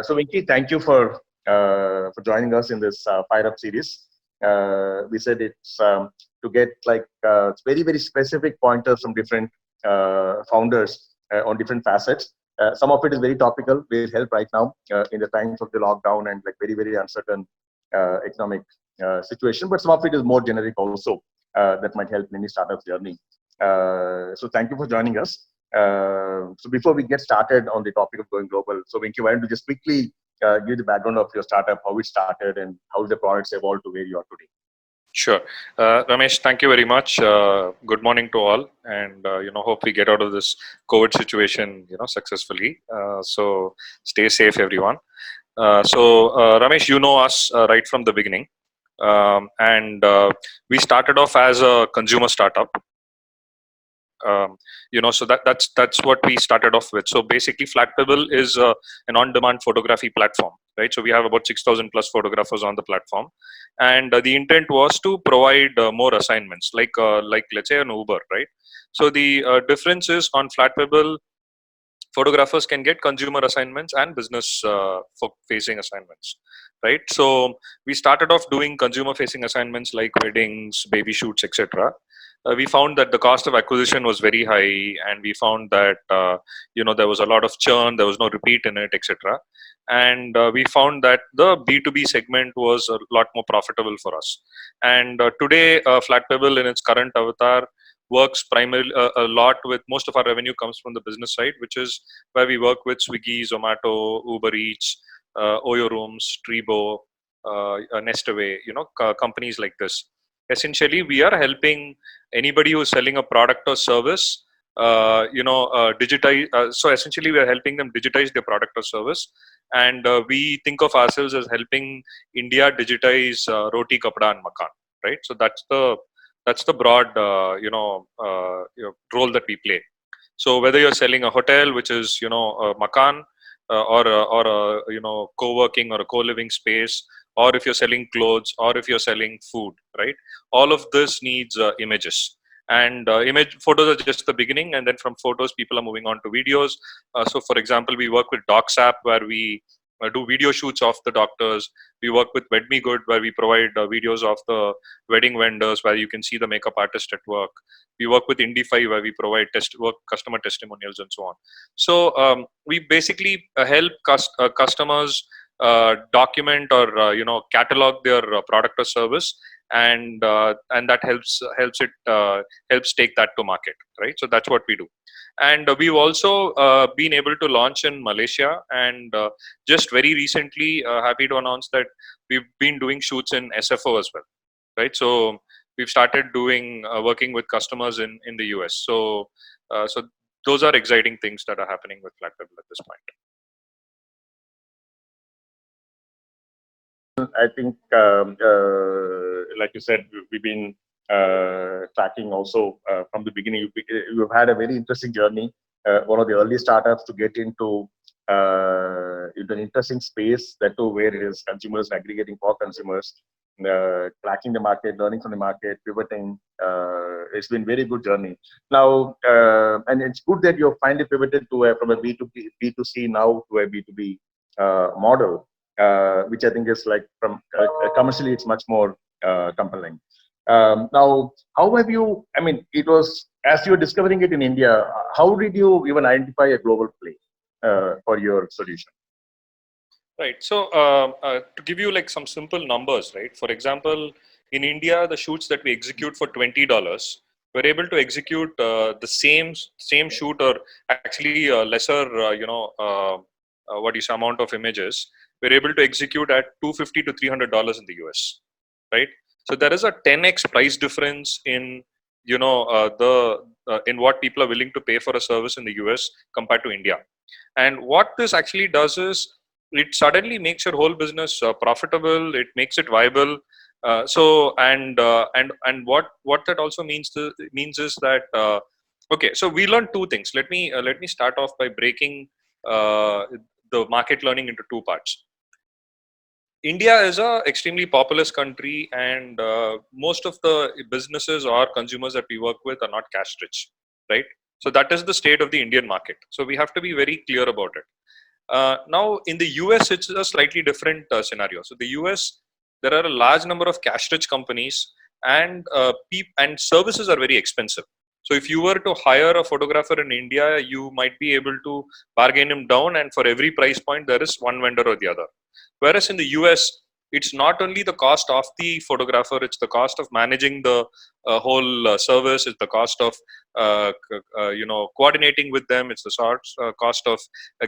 So Vinky, thank you for joining us in this Fire Up series. We said it's to get like very specific pointers from different founders on different facets. Some of it is very topical, will help right now in the times of the lockdown and like very uncertain economic situation. But some of it is more generic also that might help in any startup journey. So thank you for joining us. So before we get started on the topic of going global, so Vinky, why don't you just quickly give the background of your startup, how it started, and how the products evolved to where you are today? Sure. Ramesh, thank you very much. Good morning to all, and hope we get out of this COVID situation, successfully. So stay safe, everyone. Ramesh, you know us right from the beginning, and we started off as a consumer startup. So that's what we started off with. So basically, FlatPebble is an on-demand photography platform, right? So we have about 6,000 plus photographers on the platform, and the intent was to provide more assignments, like let's say an Uber, right? So the difference is on FlatPebble, photographers can get consumer assignments and business facing assignments, right? So we started off doing consumer facing assignments like weddings, baby shoots, etc. We found that the cost of acquisition was very high, and we found that there was a lot of churn, there was no repeat in it, etc. And we found that the B2B segment was a lot more profitable for us. And today, FlatPebble in its current avatar works primarily a lot with, most of our revenue comes from the business side, which is where we work with Swiggy, Zomato, Uber Eats, Oyo Rooms, Tribo, Nestaway, companies like this. Essentially, we are helping anybody who is selling a product or service, digitize. So essentially, we are helping them digitize their product or service, and we think of ourselves as helping India digitize roti, kapda, and makan. Right. So that's the broad role that we play. So whether you're selling a hotel, which is a makan, or a co-working or a co-living space, or if you're selling clothes, or if you're selling food, right? All of this needs images. And image photos are just the beginning, and then from photos people are moving on to videos. So for example, we work with Docs app, where we do video shoots of the doctors. We work with WedMeGood, where we provide videos of the wedding vendors, where you can see the makeup artist at work. We work with Indify, where we provide customer testimonials and so on. So we basically help customers document or catalog their product or service, and that helps take that to market, right? So that's what we do. And we've also been able to launch in Malaysia, and just very recently, happy to announce that we've been doing shoots in SFO as well, right? So we've started doing working with customers in the US. So those are exciting things that are happening with FlatPebble at this point. I think, like you said, we've been tracking also from the beginning. You've had a very interesting journey. One of the early startups to get into an interesting space, that too where it is consumers aggregating for consumers, tracking the market, learning from the market, pivoting. It's been very good journey. Now, and it's good that you've finally pivoted to from a B2C now to a B2B model. Which I think is like from commercially, it's much more compelling. Now, how have you? I mean, it was as you were discovering it in India. How did you even identify a global play for your solution? Right. So to give you like some simple numbers, right? For example, in India, the shoots that we execute for $20, we're able to execute the same shoot, or actually lesser, what is amount of images. We're able to execute at $250 to $300 in the US, right? So there is a 10x price difference in in what people are willing to pay for a service in the US compared to India. And what this actually does is it suddenly makes your whole business profitable. It makes it viable. And what that also means is that okay. So we learned two things. Let me start off by breaking the market learning into two parts. India is a extremely populous country, and most of the businesses or consumers that we work with are not cash rich, right? So that is the state of the Indian market. So we have to be very clear about it. Now in the US, it's a slightly different scenario. So the US, there are a large number of cash-rich companies, and and services are very expensive. So if you were to hire a photographer in India, you might be able to bargain him down, and for every price point, there is one vendor or the other. Whereas in the US, it's not only the cost of the photographer; it's the cost of managing the whole service. It's the cost of coordinating with them. It's the cost of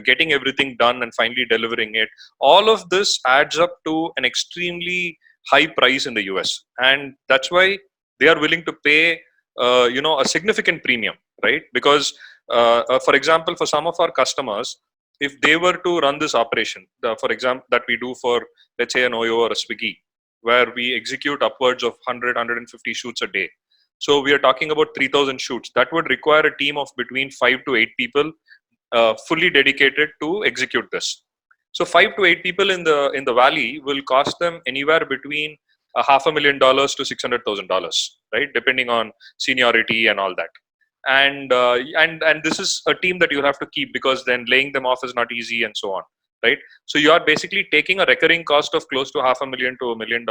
getting everything done and finally delivering it. All of this adds up to an extremely high price in the US, and that's why they are willing to pay a significant premium, right? Because for example, for some of our customers, if they were to run this operation, for example, that we do for, let's say, an Oyo or a Swiggy, where we execute upwards of 100 shoots a day. So we are talking about 3,000 shoots. That would require a team of between 5 to 8 people, fully dedicated to execute this. So 5 to 8 people in the valley will cost them anywhere between $500,000 to $600,000, right? Depending on seniority and all that. And this is a team that you have to keep, because then laying them off is not easy, and so on, right? So you are basically taking a recurring cost of close to $500,000 to $1 million,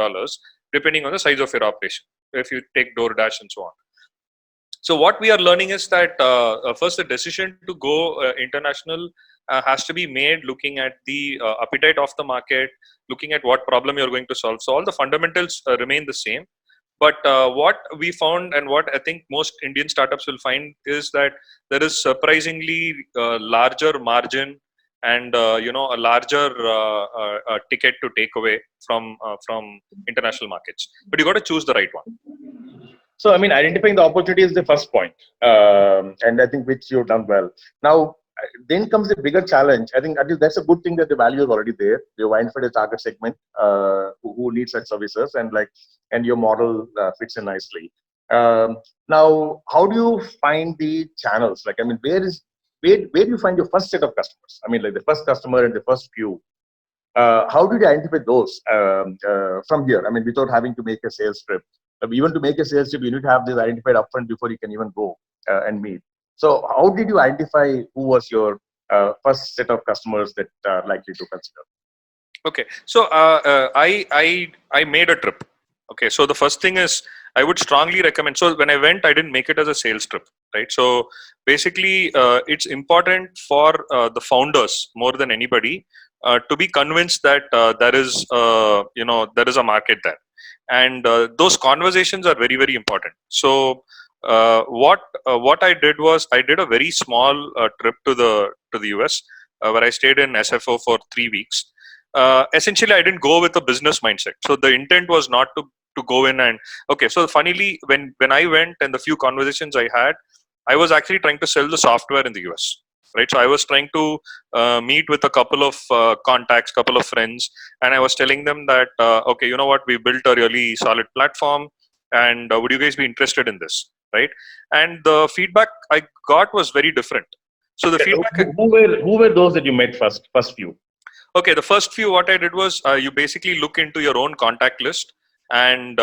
depending on the size of your operation, if you take DoorDash and so on. So what we are learning is that first, the decision to go international has to be made looking at the appetite of the market, looking at what problem you're going to solve. So all the fundamentals remain the same. But what we found, and what I think most Indian startups will find, is that there is surprisingly larger margin and a larger ticket to take away from international markets. But you got to choose the right one. So, I mean, identifying the opportunity is the first point, and I think which you've done well. Now, then comes the bigger challenge. I think that's a good thing that the value is already there. You've identified a target segment who needs such services, and your model fits in nicely. Now, how do you find the channels? Like, I mean, where do you find your first set of customers? I mean, like the first customer and the first few. How did you identify those from here? I mean, without having to make a sales trip. Even to make a sales trip, you need to have this identified upfront before you can even go and meet. So, how did you identify who was your first set of customers that are likely to consider? Okay, so I made a trip. Okay, so the first thing is, I would strongly recommend. So when I went, I didn't make it as a sales trip, right? So basically, it's important for the founders more than anybody to be convinced that there is a market there, and those conversations are very, very important. So what I did was, I did a very small trip to the US, where I stayed in SFO for 3 weeks. Essentially, I didn't go with a business mindset. So the intent was not to go in and, okay. So funnily, when I went, and the few conversations I had, I was actually trying to sell the software in the US, right? So I was trying to meet with a couple of contacts, couple of friends, and I was telling them that, okay, you know what, we built a really solid platform, and would you guys be interested in this, right? And the feedback I got was very different. So the Okay, feedback. who were those that you met first few? Okay, the first few, what I did was, you basically look into your own contact list, and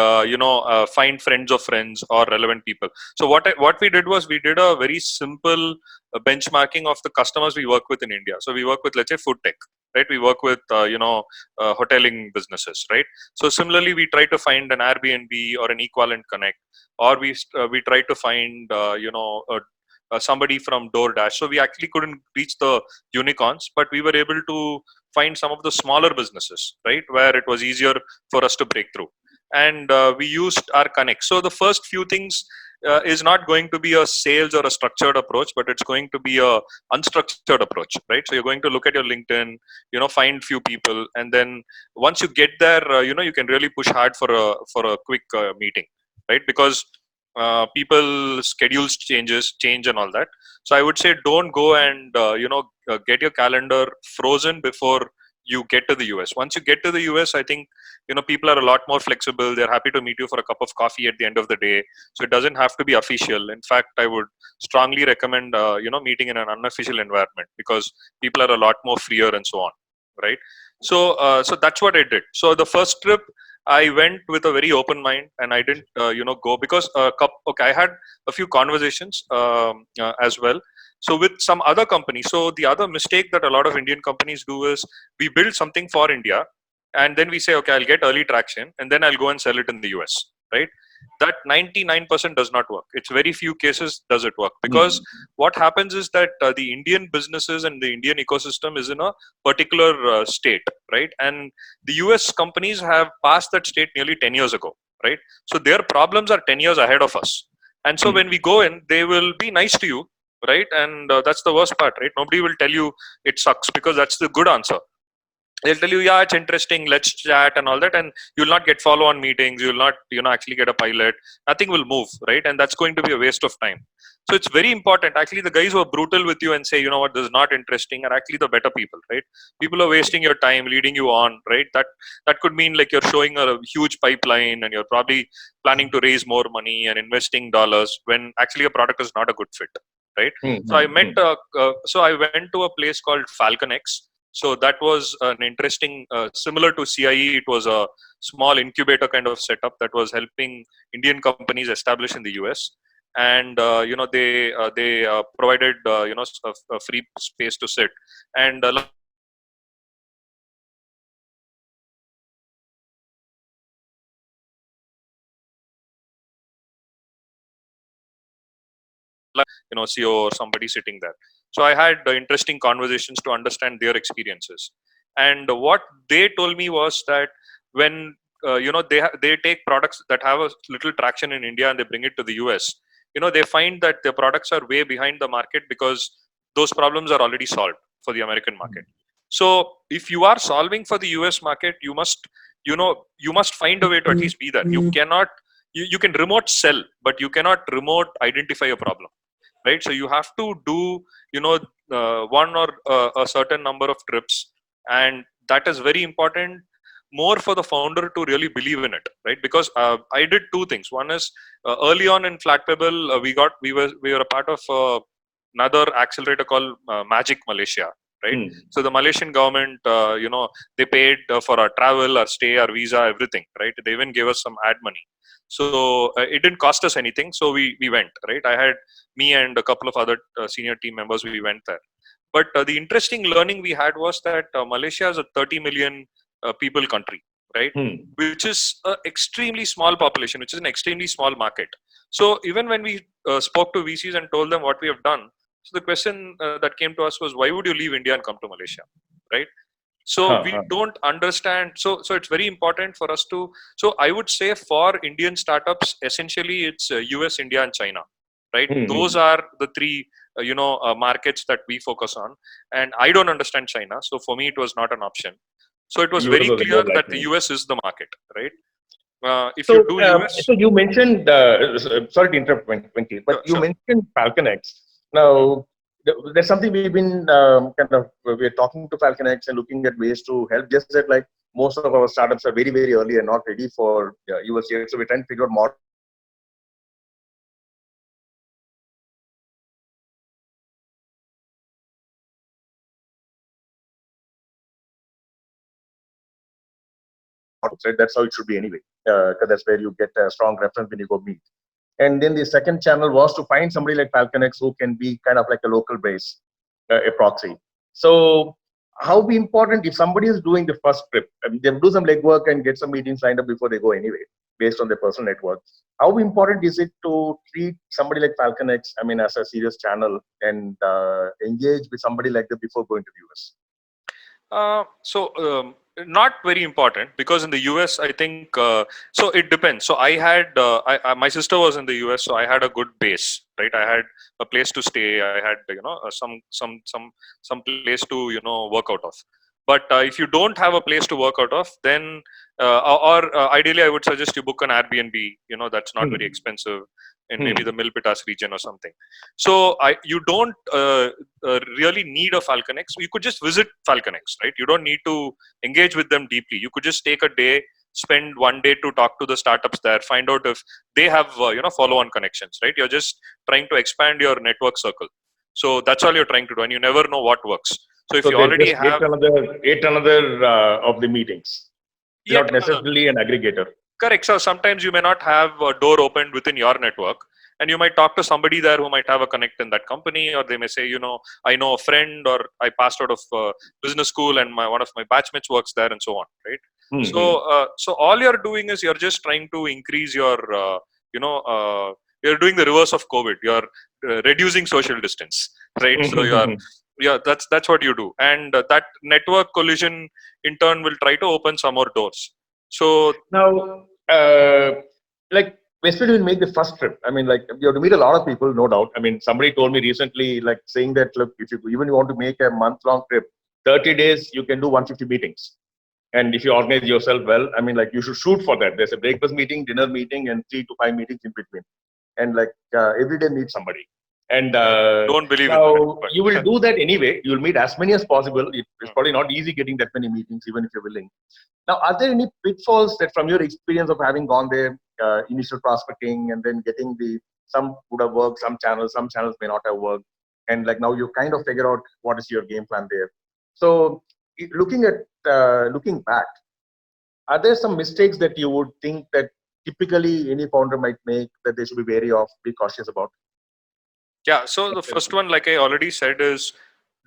find friends of friends or relevant people. So what we did was, we did a very simple benchmarking of the customers we work with in India. So we work with, let's say, food tech, right? We work with hoteling businesses, right? So similarly, we try to find an Airbnb or an Equivalent Connect, or we try to find somebody from DoorDash. So we actually couldn't reach the unicorns, but we were able to find some of the smaller businesses, right, where it was easier for us to break through. And we used our connect. So the first few things is not going to be a sales or a structured approach, but it's going to be a unstructured approach, right? So you're going to look at your LinkedIn, find few people, and then once you get there, you can really push hard for a quick meeting, right? Because people schedules change and all that. So I would say, don't go and get your calendar frozen before you get to the US. Once you get to the US, I think people are a lot more flexible. They're happy to meet you for a cup of coffee at the end of the day. So it doesn't have to be official. In fact, I would strongly recommend meeting in an unofficial environment, because people are a lot more freer and so on, right? So so that's what I did. So the first trip, I went with a very open mind, and I didn't, go because okay, I had a few conversations as well. So with some other companies, so the other mistake that a lot of Indian companies do is we build something for India, and then we say, okay, I'll get early traction, and then I'll go and sell it in the US, right? That 99% does not work. It's very few cases does it work, because Hmm. what happens is that the Indian businesses and the Indian ecosystem is in a particular state, right? And the US companies have passed that state nearly 10 years ago, right? So their problems are 10 years ahead of us. And so when we go in, they will be nice to you, right? And that's the worst part, right? Nobody will tell you it sucks, because that's the good answer. They'll tell you, yeah, it's interesting, let's chat and all that, and you'll not get follow-on meetings, you'll not actually get a pilot, nothing will move, right? And that's going to be a waste of time. So it's very important. Actually, the guys who are brutal with you and say, you know what, this is not interesting, are actually the better people, right? People are wasting your time, leading you on, right? That could mean like you're showing a huge pipeline, and you're probably planning to raise more money and investing dollars, when actually a product is not a good fit, right? Hmm. So I met Hmm. so I went to a place called FalconX. So that was an interesting, similar to CIE. It was a small incubator kind of setup that was helping Indian companies establish in the US. And they provided a free space to sit. And like I said, I met some interesting CEO or somebody sitting there. So I had interesting conversations to understand their experiences. And what they told me was that when they take products that have a little traction in India and they bring it to the US, they find that their products are way behind the market, because those problems are already solved for the American market. So if you are solving for the US market, you must find a way to at least be there. You cannot, you can remote sell, but you cannot remote identify a problem, right? So you have to do you know one or a certain number of trips, and that is very important, more for the founder to really believe in it, right? Because I did two things. One is, early on in FlatPebble, we were a part of another accelerator called Magic Malaysia, right? Hmm. So the Malaysian government, they paid for our travel, our stay, our visa, everything, right? They even gave us some ad money. So it didn't cost us anything, so we went, right? I had me and a couple of other senior team members, we went there. But the interesting learning we had was that Malaysia is a 30 million people country, right? Hmm. Which is an extremely small population, which is an extremely small market. So even when we spoke to VCs and told them what we have done, so the question that came to us was, why would you leave India and come to Malaysia, right? So Huh, we huh. don't understand. So it's very important for us to. So I would say for Indian startups, essentially it's US, India, and China, right? Hmm. Those Hmm. are the three markets that we focus on. And I don't understand China, so for me it was not an option. So it was US very was clear more that the likely. US is the market, right? If you So, do US, so you mentioned, sorry to interrupt, Venki, but you sure. mentioned FalconX. Now, there's something we've been kind of, we're talking to FalconX and looking at ways to help. Just that, like, most of our startups are very, very early and not ready for US yet. So we're trying to figure out models where we can help them get ready and then models, right? That's how it should be anyway, because that's where you get a strong reference when you go meet. And then the second channel was to find somebody like FalconX who can be kind of like a local base, a proxy. So, how be important if somebody is doing the first trip? I mean, they do some legwork and get some meetings lined up before they go anyway, based on their personal network. How important is it to treat somebody like FalconX, I mean, as a serious channel and engage with somebody like that before going to the US? So not very important, because in the US, I think so. It depends. So I had my sister was in the US, so I had a good base, right? I had a place to stay. I had some place to work out of. But if you don't have a place to work out of, then or ideally, I would suggest you book an Airbnb. That's not very Hmm. expensive in maybe Hmm. the Milpitas region or something. So you don't really need a FalconX. You could just visit FalconX, right? You don't need to engage with them deeply. You could just take a day, spend one day to talk to the startups there, find out if they have follow-on connections, right? You're just trying to expand your network circle. So that's all you're trying to do, and you never know what works. So if So you they already just have ate another of the meetings. They're Yet not necessarily an aggregator. correct. So sometimes you may not have a door opened within your network, and you might talk to somebody there who might have a connect in that company, or they may say, I know a friend, or I passed out of business school, and one of my batchmates works there, and so on, right? Mm-hmm. So all you're doing is you're just trying to increase your, you know, you're doing the reverse of COVID. You're reducing social distance, right? So you're yeah, that's what you do, and that network collision in turn will try to open some more doors. So Now, like, especially when you make the first trip, I mean, like, you have to meet a lot of people, no doubt. I mean, somebody told me recently, like, saying that, look, if you even you want to make a month-long trip, 30 days, you can do 150 meetings. And if you organize yourself well, I mean, like, you should shoot for that. There's a breakfast meeting, dinner meeting, and 3 to 5 meetings in between. And like, every day meet somebody. And don't believe in that, now you will but do that anyway. You'll meet as many as possible. It's probably not easy getting that many meetings, even if you're willing. Now, are there any pitfalls that, from your experience of having gone there, initial prospecting, and then getting some would have worked, some channels may not have worked, and like now you kind of figure out what is your game plan there. So, looking back, are there some mistakes that you would think that typically any founder might make that they should be wary of, be cautious about? yeah. So the first one, like I already said, is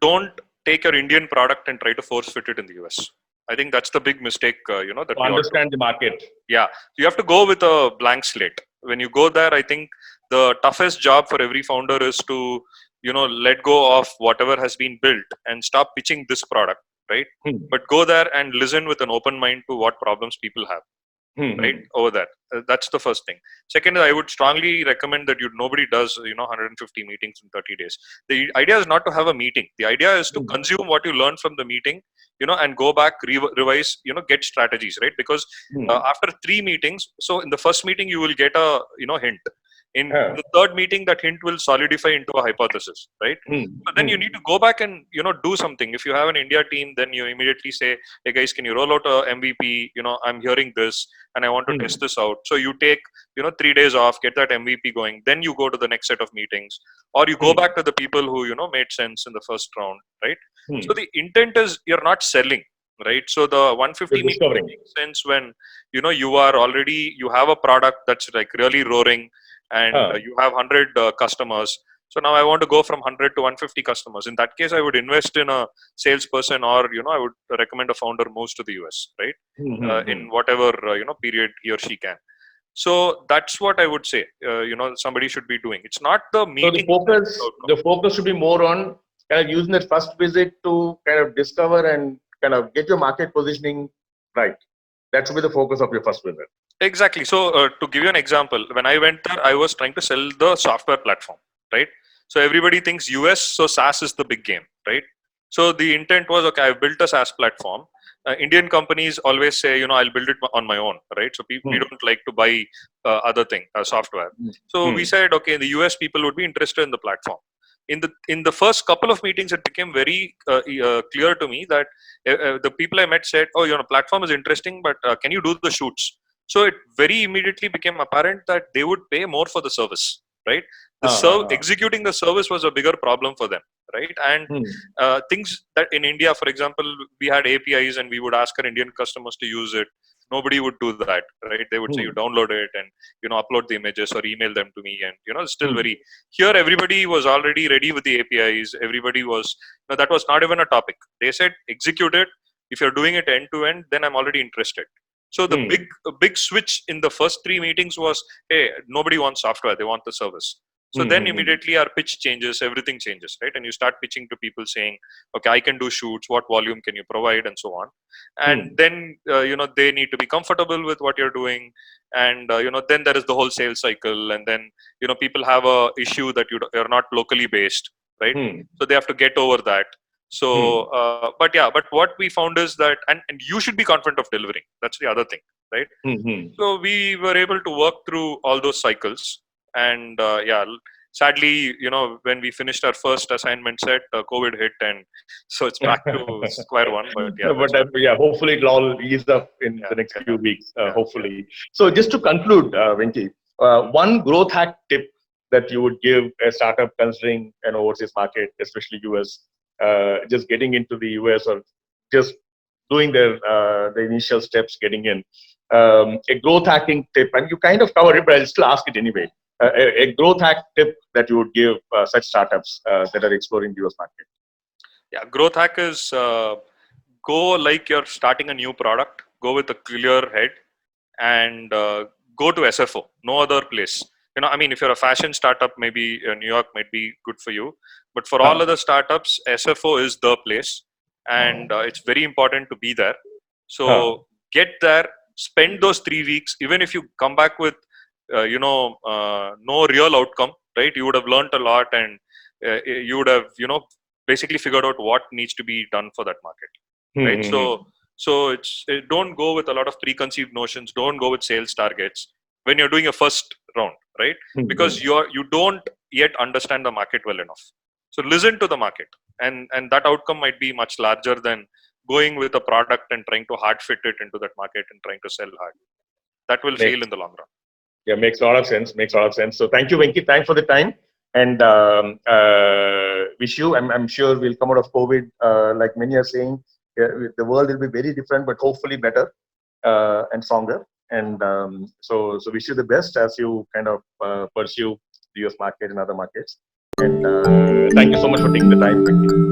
don't take your Indian product and try to force fit it in the US. I think that's the big mistake, that To we all do. understand the market. Yeah, you have to go with a blank slate. When you go there, I think the toughest job for every founder is to, let go of whatever has been built and stop pitching this product, right? Hmm. But go there and listen with an open mind to what problems people have, right? Over that. That's the first thing. Second, I would strongly recommend that nobody does 150 meetings in 30 days. The idea is not to have a meeting. The idea is to consume what you learn from the meeting, and go back, revise, get strategies, right? Because after 3 meetings, so in the first meeting you will get a hint. In the third meeting, that hint will solidify into a hypothesis, right? So then you need to go back and do something. If you have an India team, then you immediately say, hey guys, can you roll out a MVP? I'm hearing this and I want to test this out. So you take 3 days off, get that MVP going, then you go to the next set of meetings, or you go back to the people who made sense in the first round, right? So the intent is you're not selling, right? So the 150 You're meeting discovering. makes sense when you have a product that's like really roaring, and you have 100 customers. So now I want to go from 100 to 150 customers. In that case, I would invest in a salesperson, or I would recommend a founder moves to the US, right? In whatever period he or she can. So that's what I would say. Somebody should be doing. It's not the So the meeting. focus should be more on kind of using that first visit to kind of discover and kind of get your market positioning right. That should be the focus of your first visit. Exactly. So to give you an example, when I went there, I was trying to sell the software platform, right? So everybody thinks US, so SaaS is the big game, right? So the intent was, okay, I've built a SaaS platform. Indian companies always say, I'll build it on my own, right? So we don't like to buy software. So we said, okay, in the US, people would be interested in the platform. In the first couple of meetings, it became very clear to me that the people I met said, oh, platform is interesting, but can you do the shoots? So it very immediately became apparent that they would pay more for the service, right? Executing the service was a bigger problem for them, right? And things that in India, for example, we had APIs and we would ask our Indian customers to use it. Nobody would do that, right? They would say you download it and upload the images or email them to me, and still very here. Everybody was already ready with the APIs. Everybody was that was not even a topic. They said execute it. If you're doing it end to end, then I'm already interested. So the big switch in the first 3 meetings was, hey, nobody wants software; they want the service. So then immediately our pitch changes, everything changes, right? And you start pitching to people saying, okay, I can do shoots. What volume can you provide, and so on. And then they need to be comfortable with what you're doing, and then there is the whole sales cycle, and then people have a issue that you're not locally based, right? So they have to get over that. So, but what we found is that, and you should be confident of delivering. That's the other thing, right? So we were able to work through all those cycles, and sadly, when we finished our first assignment set, COVID hit, and so it's back to square one. But yeah, But hopefully it'll all ease up in the next few weeks. Hopefully. So just to conclude, Venki, one growth hack tip that you would give a startup considering an overseas market, especially US, just getting into the US, or just doing the initial steps, getting in. A growth hacking tip, and you kind of covered it, but I'll still ask it anyway. A growth hack tip that you would give such startups that are exploring the US market. Yeah, growth hack is go like you're starting a new product. Go with a clear head and go to SFO. No other place. I mean, if you're a fashion startup, maybe New York might be good for you. But for all Huh. other startups, SFO is the place, and it's very important to be there. Huh. So get there, spend those 3 weeks. Even if you come back with, no real outcome, right? You would have learned a lot, and you would have, basically figured out what needs to be done for that market, right? Hmm. So don't go with a lot of preconceived notions. Don't go with sales targets when you're doing a first round, right? Hmm. Because you don't yet understand the market well enough. So listen to the market, and that outcome might be much larger than going with a product and trying to hard fit it into that market and trying to sell hard. That will fail Makes in the long run. Yeah, makes a lot of sense. Makes a lot of sense. So thank you, Venki. Thanks for the time, and wish you. I'm sure we'll come out of COVID. Like many are saying, the world will be very different, but hopefully better and stronger. And so wish you the best as you kind of pursue the US market and other markets. And thank you so much for taking the time, Venki.